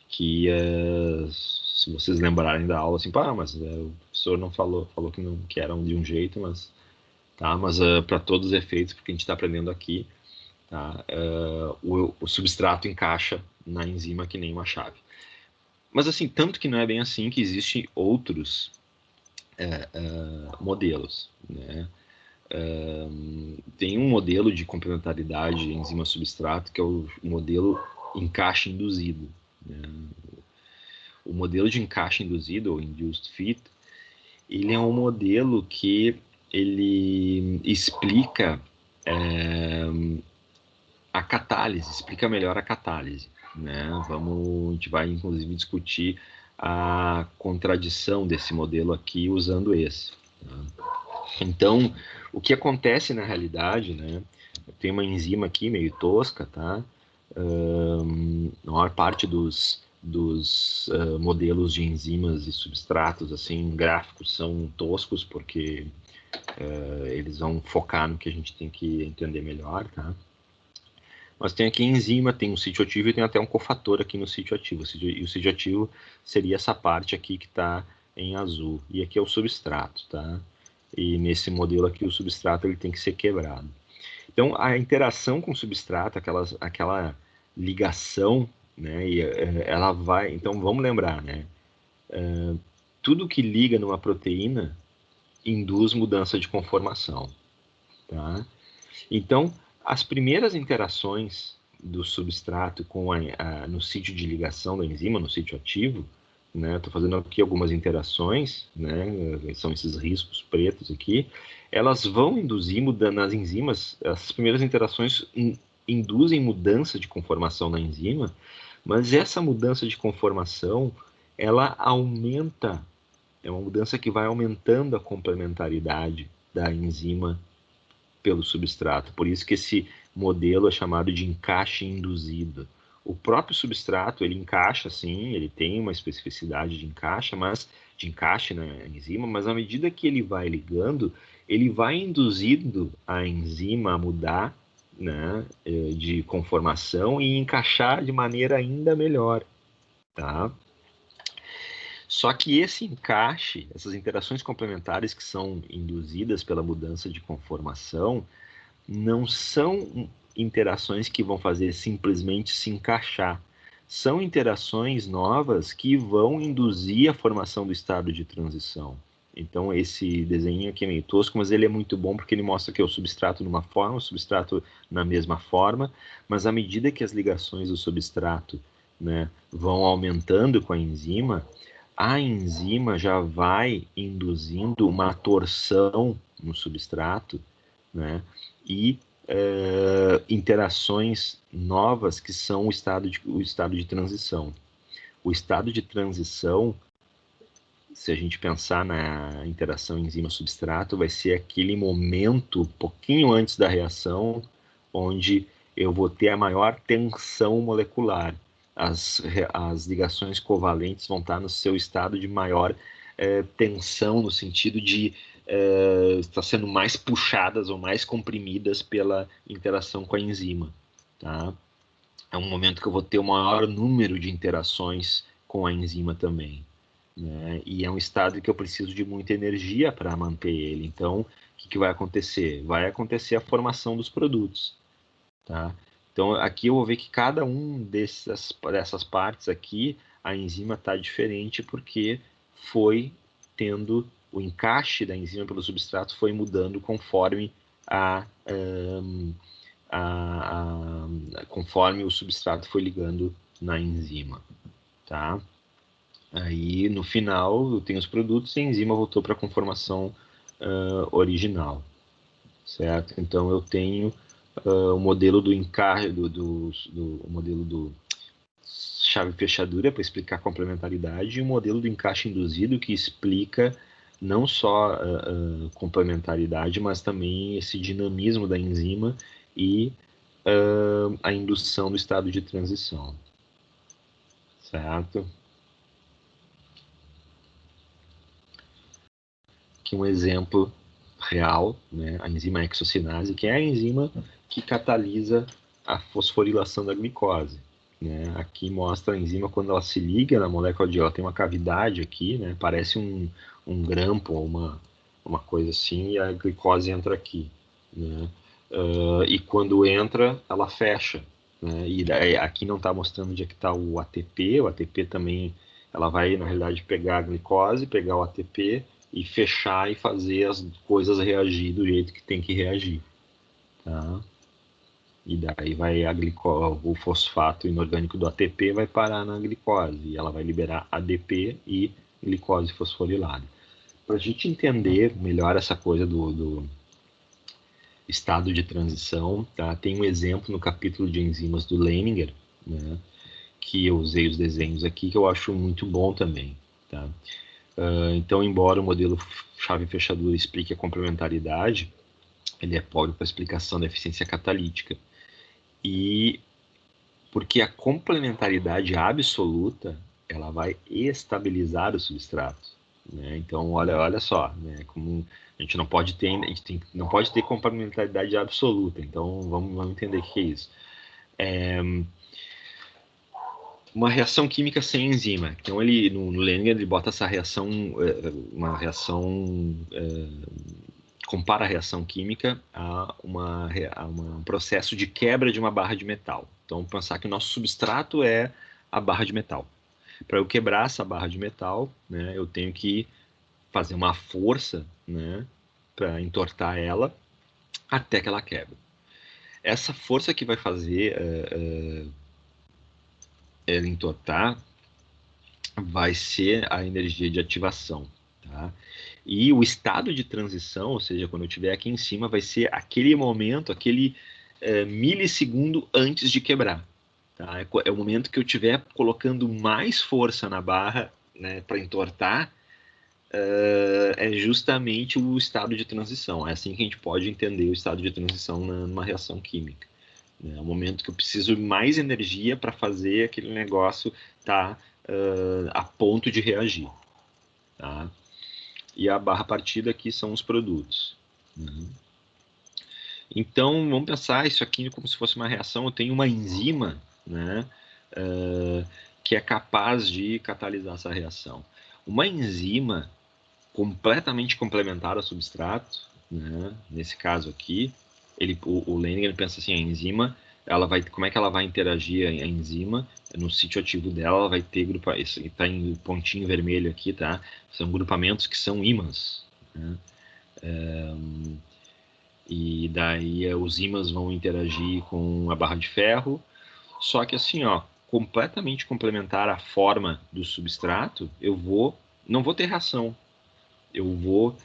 que, se vocês lembrarem da aula, assim, mas o professor não falou que eram de um jeito, mas para todos os efeitos, porque a gente está aprendendo aqui, tá, o substrato encaixa na enzima que nem uma chave. Mas assim, tanto que não é bem assim, que existem outros modelos, né? Tem um modelo de complementaridade enzima-substrato que é o modelo encaixe induzido, né? O modelo de encaixe induzido, ou induced fit, ele é um modelo que ele explica a catálise, explica melhor a catálise, né? A gente vai inclusive discutir a contradição desse modelo aqui usando esse, tá? Então, o que acontece na realidade, né? Tem uma enzima aqui meio tosca, tá? A maior parte dos modelos de enzimas e substratos, assim, gráficos são toscos, porque eles vão focar no que a gente tem que entender melhor, tá? Mas tem aqui enzima, tem um sítio ativo e tem até um cofator aqui no sítio ativo. E o sítio ativo seria essa parte aqui que está em azul. E aqui é o substrato, tá? E nesse modelo aqui, o substrato ele tem que ser quebrado. Então, a interação com o substrato, aquela ligação, né? E ela vai... Então, vamos lembrar, né? Tudo que liga numa proteína induz mudança de conformação, tá? Então, as primeiras interações do substrato no sítio de ligação da enzima, no sítio ativo, né? Estou fazendo aqui algumas interações, né? São esses riscos pretos aqui. Elas vão induzir nas enzimas, essas primeiras interações induzem mudança de conformação na enzima, mas essa mudança de conformação, ela aumenta, é uma mudança que vai aumentando a complementaridade da enzima pelo substrato. Por isso que esse modelo é chamado de encaixe induzido. O próprio substrato, ele encaixa, sim, ele tem uma especificidade de encaixe na enzima, mas à medida que ele vai ligando, ele vai induzindo a enzima a mudar, né, de conformação e encaixar de maneira ainda melhor, tá? Só que esse encaixe, essas interações complementares que são induzidas pela mudança de conformação, não são interações que vão fazer simplesmente se encaixar. São interações novas que vão induzir a formação do estado de transição. Então, esse desenho aqui é meio tosco, mas ele é muito bom porque ele mostra que é o substrato numa forma, o substrato na mesma forma, mas à medida que as ligações do substrato, né, vão aumentando com a enzima já vai induzindo uma torção no substrato, né, e interações novas que são o estado de transição. O estado de transição, se a gente pensar na interação enzima-substrato, vai ser aquele momento, pouquinho antes da reação, onde eu vou ter a maior tensão molecular. As ligações covalentes vão estar no seu estado de maior tensão, no sentido de estar sendo mais puxadas ou mais comprimidas pela interação com a enzima. Tá? É um momento que eu vou ter o maior número de interações com a enzima também. Né? E é um estado que eu preciso de muita energia para manter ele. Então, o que vai acontecer? Vai acontecer a formação dos produtos. Tá? Então, aqui eu vou ver que cada um dessas partes aqui, a enzima está diferente porque foi tendo o encaixe da enzima pelo substrato foi mudando conforme conforme o substrato foi ligando na enzima. Tá? Aí, no final, eu tenho os produtos e a enzima voltou para a conformação original. Certo? Então, eu tenho o modelo do encaixe, o modelo do chave-fechadura para explicar a complementaridade e o modelo do encaixe induzido que explica não só complementaridade, mas também esse dinamismo da enzima e a indução do estado de transição. Certo? Aqui um exemplo real, né? A enzima hexocinase, que é a enzima que catalisa a fosforilação da glicose. Né? Aqui mostra a enzima quando ela se liga na molécula de ela tem uma cavidade aqui, né? Parece um grampo ou uma coisa assim, e a glicose entra aqui. Né? E quando entra, ela fecha. Né? E daí, aqui não está mostrando onde é que está o ATP também, ela vai, na realidade, pegar a glicose, pegar o ATP e fechar e fazer as coisas reagir do jeito que tem que reagir. Tá? E daí vai o fosfato inorgânico do ATP vai parar na glicose e ela vai liberar ADP e glicose fosforilada. Para a gente entender melhor essa coisa do estado de transição, tá? Tem um exemplo no capítulo de enzimas do Leininger, né? Que eu usei os desenhos aqui, que eu acho muito bom também. Tá? Então, embora o modelo chave-fechadura explique a complementaridade, ele é pobre para a explicação da eficiência catalítica. E porque a complementaridade absoluta ela vai estabilizar o substrato. Né? Então, olha só, né? Como a gente não pode ter, não pode ter complementaridade absoluta. Então, vamos entender o que é isso. Uma reação química sem enzima. Então, ele no Leininger ele bota essa reação, uma reação compara a reação química a um processo de quebra de uma barra de metal. Então, pensar que o nosso substrato é a barra de metal. Para eu quebrar essa barra de metal, né, eu tenho que fazer uma força, né, para entortar ela até que ela quebre. Essa força que vai fazer ela entortar vai ser a energia de ativação. Tá? E o estado de transição, ou seja, quando eu estiver aqui em cima, vai ser aquele momento, aquele milissegundo antes de quebrar. Tá? É o momento que eu estiver colocando mais força na barra, né, para entortar, é justamente o estado de transição. É assim que a gente pode entender o estado de transição numa reação química. É o momento que eu preciso de mais energia para fazer aquele negócio estar a ponto de reagir. Tá? E a barra partida aqui são os produtos. Né? Então, vamos pensar isso aqui como se fosse uma reação. Eu tenho uma enzima, né, que é capaz de catalisar essa reação. Uma enzima completamente complementar ao substrato, né, nesse caso aqui, o Leininger pensa assim, a enzima, como é que ela vai interagir a enzima no sítio ativo dela, ela vai ter isso está em pontinho vermelho aqui, tá? São grupamentos que são ímãs, né? E daí os ímãs vão interagir com a barra de ferro, só que assim, ó, completamente complementar à forma do substrato, não vou ter reação, eu vou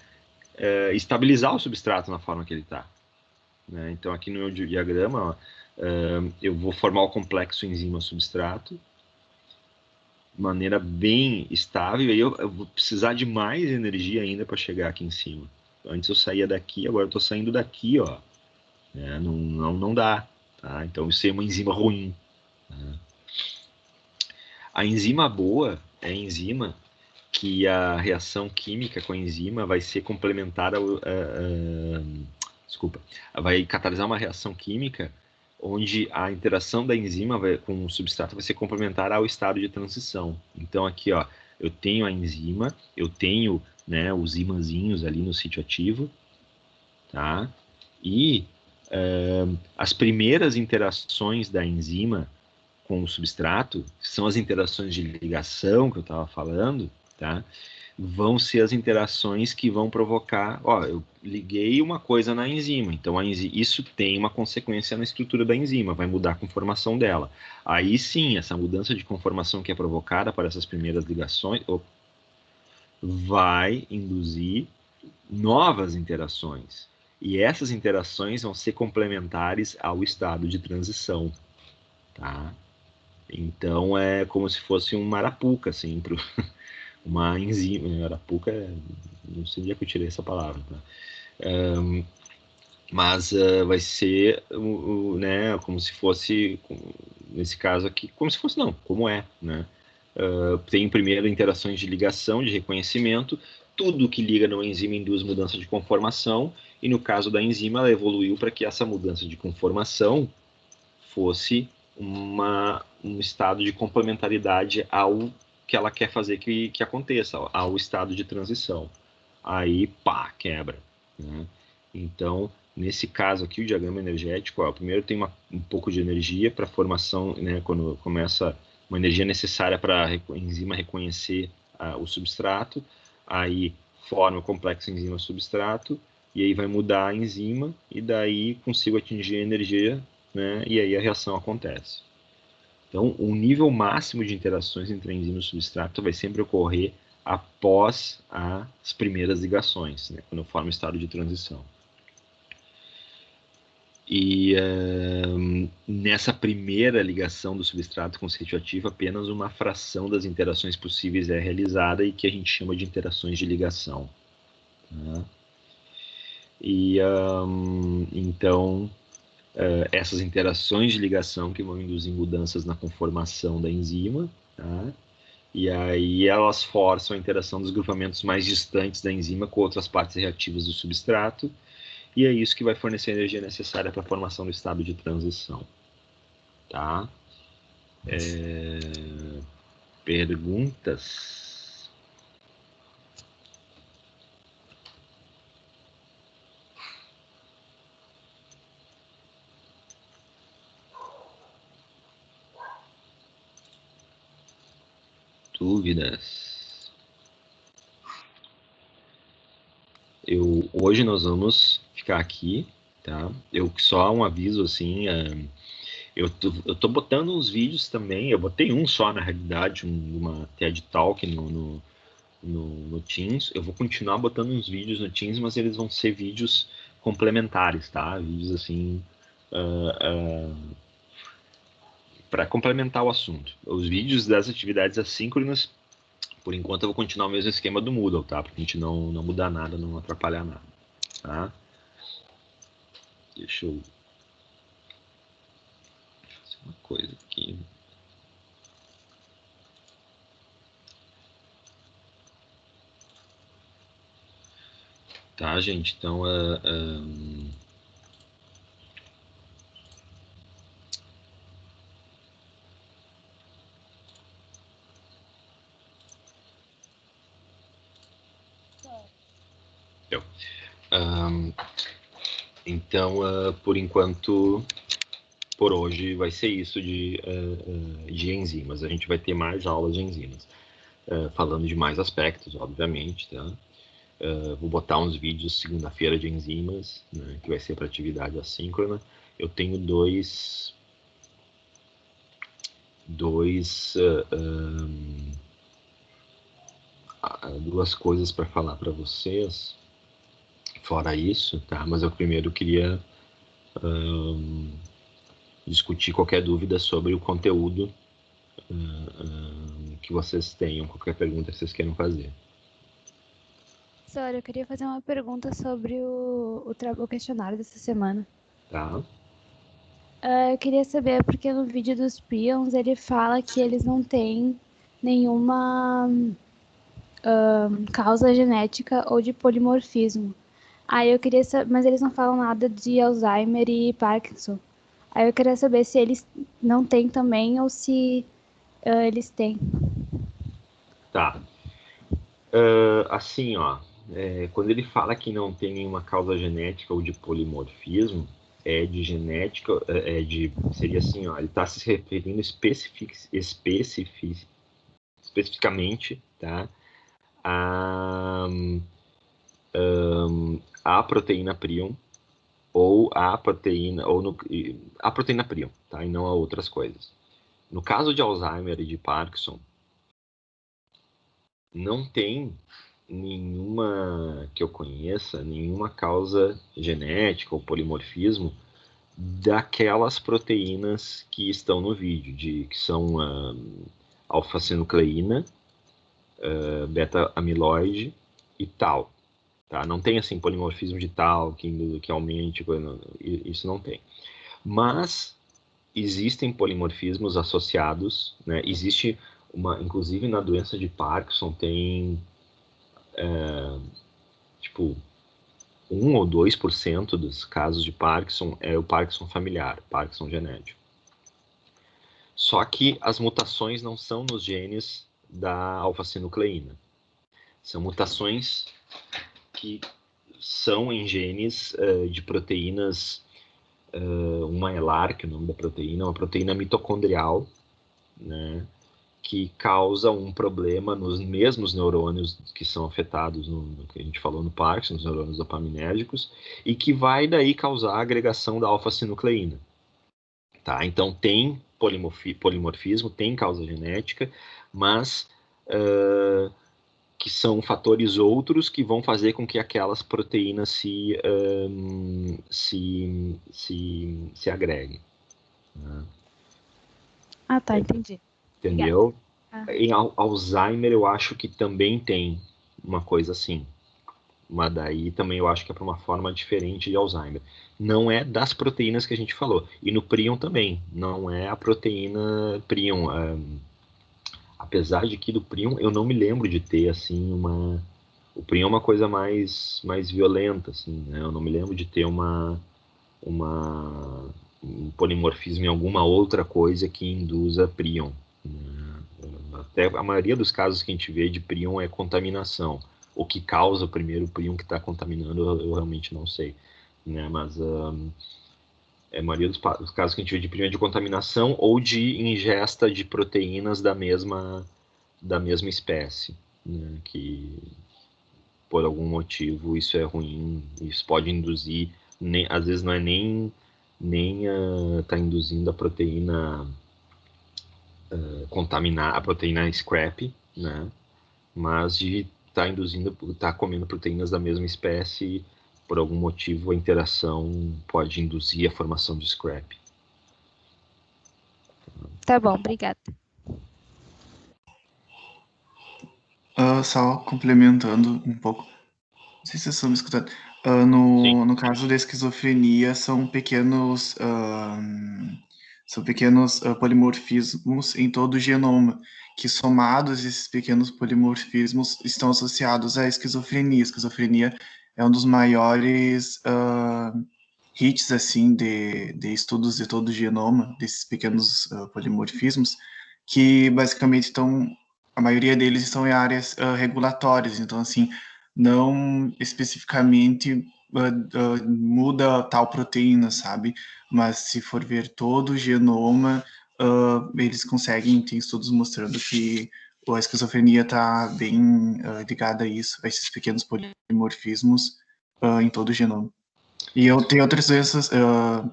estabilizar o substrato na forma que ele está. Né? Então aqui no meu diagrama, ó, eu vou formar o complexo enzima-substrato de maneira bem estável, e aí eu vou precisar de mais energia ainda para chegar aqui em cima. Antes eu saía daqui, agora eu estou saindo daqui, ó. Não dá. Tá? Então, isso é uma enzima ruim. Tá? A enzima boa é a enzima que a reação química com a enzima vai ser complementar desculpa, vai catalisar uma reação química onde a interação da enzima com o substrato vai ser complementar ao estado de transição. Então aqui, ó, eu tenho a enzima, eu tenho, né, os ímãzinhos ali no sítio ativo, tá? E as primeiras interações da enzima com o substrato, são as interações de ligação que eu estava falando, tá? Vão ser as interações que vão provocar, ó, eu liguei uma coisa na enzima, então isso tem uma consequência na estrutura da enzima, vai mudar a conformação dela. Aí sim, essa mudança de conformação que é provocada por essas primeiras ligações vai induzir novas interações. E essas interações vão ser complementares ao estado de transição, tá? Então é como se fosse um arapuca, assim, uma enzima. Arapuca, não sei onde é que eu tirei essa palavra, tá? Mas vai ser, né, como se fosse, nesse caso aqui, como se fosse não, como é, né? Tem primeiro interações de ligação, de reconhecimento, tudo que liga numa enzima induz mudança de conformação, e no caso da enzima, ela evoluiu para que essa mudança de conformação fosse um estado de complementaridade ao que ela quer fazer que aconteça, ao estado de transição. Aí, pá, quebra. Né? Então, nesse caso aqui, o diagrama energético, ó, primeiro tem um pouco de energia para a formação, né, quando começa uma energia necessária para a enzima reconhecer o substrato, aí forma o complexo enzima-substrato, e aí vai mudar a enzima, e daí consigo atingir a energia, né, e aí a reação acontece. Então, o nível máximo de interações entre a enzima e o substrato vai sempre ocorrer após as primeiras ligações, né, quando forma o estado de transição. E nessa primeira ligação do substrato com o sítio ativo, apenas uma fração das interações possíveis é realizada e que a gente chama de interações de ligação. Né? E então, essas interações de ligação que vão induzir mudanças na conformação da enzima, tá? E aí elas forçam a interação dos grupamentos mais distantes da enzima com outras partes reativas do substrato, e é isso que vai fornecer a energia necessária para a formação do estado de transição. Tá? Perguntas? Dúvidas? Hoje nós vamos ficar aqui, tá? Só um aviso assim, eu tô botando uns vídeos também, eu botei um só na realidade, uma TED Talk no Teams. Eu vou continuar botando uns vídeos no Teams, mas eles vão ser vídeos complementares, tá? Vídeos assim, para complementar o assunto. Os vídeos das atividades assíncronas, por enquanto eu vou continuar o mesmo esquema do Moodle, tá? Pra gente não mudar nada, não atrapalhar nada, tá? Deixa eu fazer uma coisa aqui. Tá, gente? Então, então, por enquanto, por hoje vai ser isso de enzimas. A gente vai ter mais aulas de enzimas, falando de mais aspectos, obviamente, tá? Vou botar uns vídeos segunda-feira de enzimas, né, que vai ser para atividade assíncrona. Eu tenho duas coisas para falar para vocês, fora isso, tá? Mas eu primeiro queria discutir qualquer dúvida sobre o conteúdo que vocês tenham, qualquer pergunta que vocês queiram fazer. Professor, eu queria fazer uma pergunta sobre o questionário dessa semana. Tá? Eu queria saber, porque no vídeo dos Prions ele fala que eles não têm nenhuma causa genética ou de polimorfismo. Aí eu queria saber, mas eles não falam nada de Alzheimer e Parkinson. Aí eu queria saber se eles não têm também ou se eles têm. Tá. Assim, ó, quando ele fala que não tem nenhuma causa genética ou de polimorfismo, é de genética, seria assim, ó, ele está se referindo especificamente, tá, a, a proteína prion ou a proteína a proteína prion, tá, e não a outras coisas. No caso de Alzheimer e de Parkinson, não tem nenhuma que eu conheça, nenhuma causa genética ou polimorfismo daquelas proteínas que estão no vídeo, que são alfa-sinucleína, beta-amiloide e tal. Tá? Não tem assim polimorfismo de tal que aumente, isso não tem. Mas existem polimorfismos associados, né? Existe inclusive na doença de Parkinson tem tipo 1 ou 2% dos casos de Parkinson é o Parkinson familiar, Parkinson genético. Só que as mutações não são nos genes da alfa-sinucleína. São mutações que são em genes de proteínas, uma ELAR, que é o nome da proteína, uma proteína mitocondrial, né, que causa um problema nos mesmos neurônios que são afetados no que a gente falou no Parkinson, nos neurônios dopaminérgicos, e que vai daí causar a agregação da alfa-sinucleína. Tá? Então tem polimorfismo, tem causa genética, mas que são fatores outros que vão fazer com que aquelas proteínas se agreguem. Né? Ah, tá, entendi. Entendeu? Em Alzheimer eu acho que também tem uma coisa assim. Mas daí também eu acho que é para uma forma diferente de Alzheimer. Não é das proteínas que a gente falou. E no prion também. Não é a proteína prion. Apesar de que do prion eu não me lembro de ter assim uma. O prion é uma coisa mais violenta, assim, né? Eu não me lembro de ter um polimorfismo em alguma outra coisa que induza prion. Né? Até a maioria dos casos que a gente vê de prion é contaminação. O que causa o primeiro prion que está contaminando, eu realmente não sei. Né? Mas a maioria dos casos que a gente vê de prion é de contaminação ou de ingesta de proteínas da mesma espécie. Né? Que por algum motivo isso é ruim, isso pode induzir, às vezes não é nem tá induzindo a proteína contaminar, a proteína scrap, né? Mas de tá comendo proteínas da mesma espécie, por algum motivo a interação pode induzir a formação de scrap. Tá bom, obrigada. Só complementando um pouco, não sei se vocês estão me escutando. No caso da esquizofrenia, são pequenos polimorfismos em todo o genoma, que somados esses pequenos polimorfismos estão associados à esquizofrenia. A esquizofrenia é um dos maiores hits assim de estudos de todo o genoma, desses pequenos polimorfismos, que basicamente estão, a maioria deles estão em áreas regulatórias, então assim, não especificamente muda tal proteína, sabe? Mas se for ver todo o genoma, eles conseguem, tem estudos mostrando que a esquizofrenia está bem ligada a isso, a esses pequenos polimorfismos em todo o genoma. E eu tenho outras doenças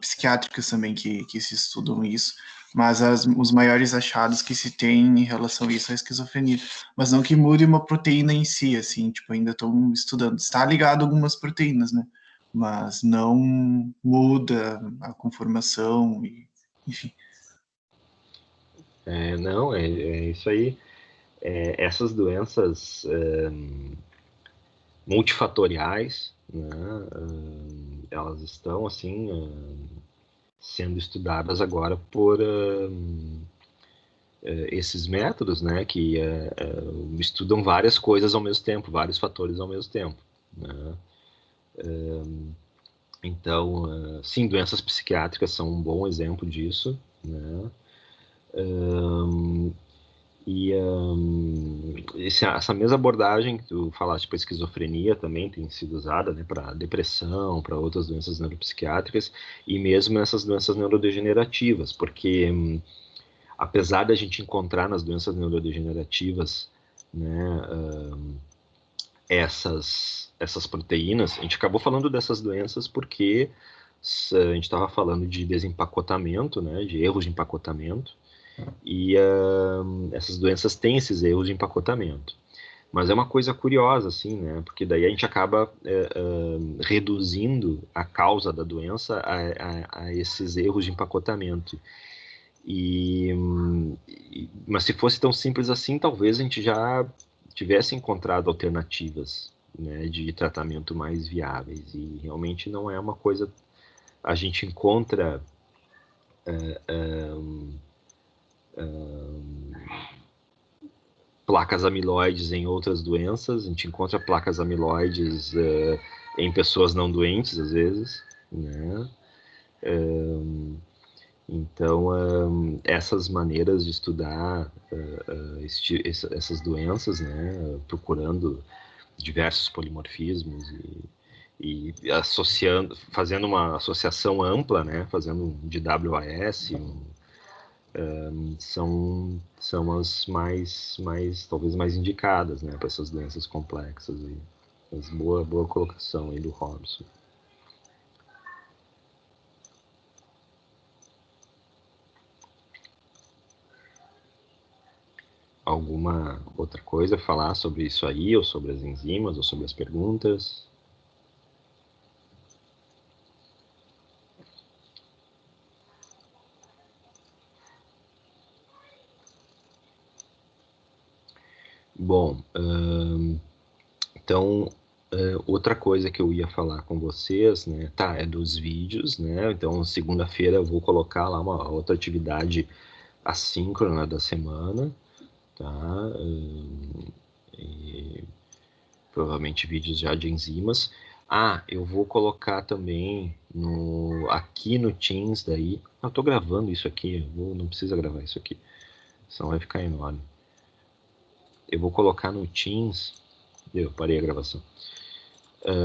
psiquiátricas também que se estudam isso, mas os maiores achados que se tem em relação a isso é a esquizofrenia. Mas não que mude uma proteína em si, assim, tipo, ainda estão estudando. Está ligado a algumas proteínas, né? Mas não muda a conformação, enfim. Não, é isso aí. Essas doenças multifatoriais, né, elas estão assim sendo estudadas agora por esses métodos, né, que estudam várias coisas ao mesmo tempo, vários fatores ao mesmo tempo, né? Então, sim, doenças psiquiátricas são um bom exemplo disso, né? Essa mesma abordagem que tu falaste para esquizofrenia também tem sido usada, né, para depressão, para outras doenças neuropsiquiátricas e mesmo nessas doenças neurodegenerativas, porque apesar da gente encontrar nas doenças neurodegenerativas, né, essas proteínas, a gente acabou falando dessas doenças porque a gente estava falando de desempacotamento, né, de erros de empacotamento, e essas doenças têm esses erros de empacotamento. Mas é uma coisa curiosa, assim, né? Porque daí a gente acaba reduzindo a causa da doença a esses erros de empacotamento. Mas se fosse tão simples assim, talvez a gente já tivesse encontrado alternativas, né, de tratamento mais viáveis. E realmente não é uma coisa... A gente encontra... placas amiloides em outras doenças, a gente encontra placas amiloides em pessoas não doentes, às vezes, né? Então, essas maneiras de estudar essas doenças, né, procurando diversos polimorfismos e associando, fazendo uma associação ampla, né, fazendo um DWAS, são as talvez mais indicadas, né, para essas doenças complexas. Mas boa colocação aí do Robson. Alguma outra coisa a falar sobre isso aí, ou sobre as enzimas, ou sobre as perguntas? Bom, então, outra coisa que eu ia falar com vocês, né, é dos vídeos, né, então segunda-feira eu vou colocar lá uma outra atividade assíncrona da semana, tá, e provavelmente vídeos já de enzimas. Eu vou colocar também aqui no Teams daí, eu tô gravando isso aqui, não precisa gravar isso aqui, senão vai ficar enorme. Eu vou colocar no Teams, parei a gravação.